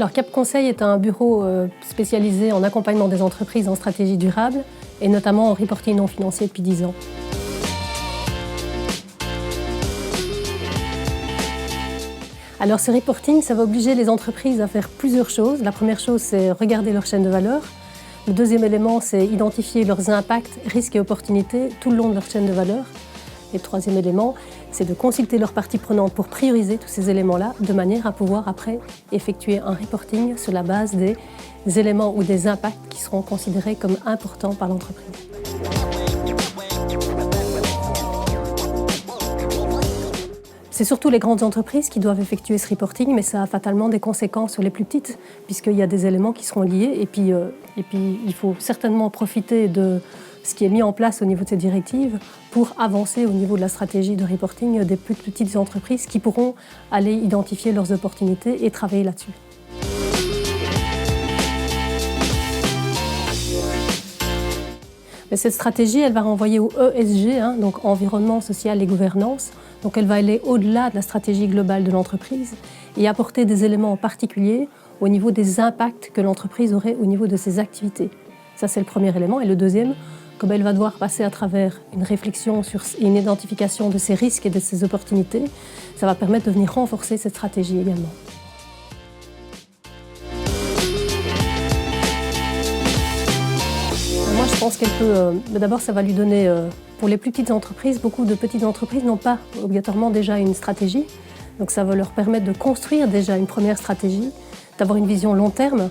Alors Cap Conseil est un bureau spécialisé en accompagnement des entreprises en stratégie durable et notamment en reporting non financier depuis 10 ans. Alors ce reporting, ça va obliger les entreprises à faire plusieurs choses. La première chose, c'est regarder leur chaîne de valeur. Le deuxième élément, c'est identifier leurs impacts, risques et opportunités tout le long de leur chaîne de valeur. Et le troisième élément, c'est de consulter leurs parties prenantes pour prioriser tous ces éléments-là, de manière à pouvoir après effectuer un reporting sur la base des éléments ou des impacts qui seront considérés comme importants par l'entreprise. C'est surtout les grandes entreprises qui doivent effectuer ce reporting, mais ça a fatalement des conséquences sur les plus petites, puisqu'il y a des éléments qui seront liés. Et puis il faut certainement profiter de ce qui est mis en place au niveau de ces directives pour avancer au niveau de la stratégie de reporting des plus petites entreprises qui pourront aller identifier leurs opportunités et travailler là-dessus. Mais cette stratégie, elle va renvoyer au ESG, donc environnement, social et gouvernance. Donc elle va aller au-delà de la stratégie globale de l'entreprise et apporter des éléments en particulier au niveau des impacts que l'entreprise aurait au niveau de ses activités. Ça, c'est le premier élément. Et le deuxième, comme elle va devoir passer à travers une réflexion sur une identification de ses risques et de ses opportunités, ça va permettre de venir renforcer cette stratégie également. Moi, je pense qu'elle peut... D'abord, ça va lui donner, pour les plus petites entreprises, beaucoup de petites entreprises n'ont pas obligatoirement déjà une stratégie. Donc ça va leur permettre de construire déjà une première stratégie, d'avoir une vision long terme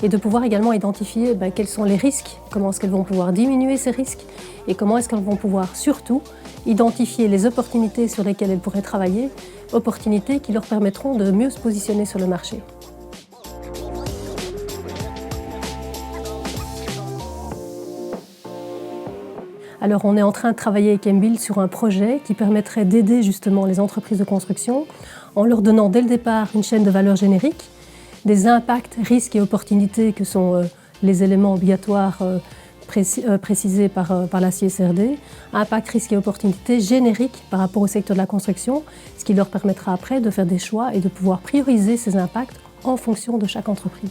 et de pouvoir également identifier quels sont les risques, comment est-ce qu'elles vont pouvoir diminuer ces risques et comment est-ce qu'elles vont pouvoir surtout identifier les opportunités sur lesquelles elles pourraient travailler, opportunités qui leur permettront de mieux se positionner sur le marché. Alors on est en train de travailler avec MBuild sur un projet qui permettrait d'aider justement les entreprises de construction en leur donnant dès le départ une chaîne de valeur générique, des impacts, risques et opportunités que sont les éléments obligatoires précisés par la CSRD, impacts, risques et opportunités génériques par rapport au secteur de la construction, ce qui leur permettra après de faire des choix et de pouvoir prioriser ces impacts en fonction de chaque entreprise.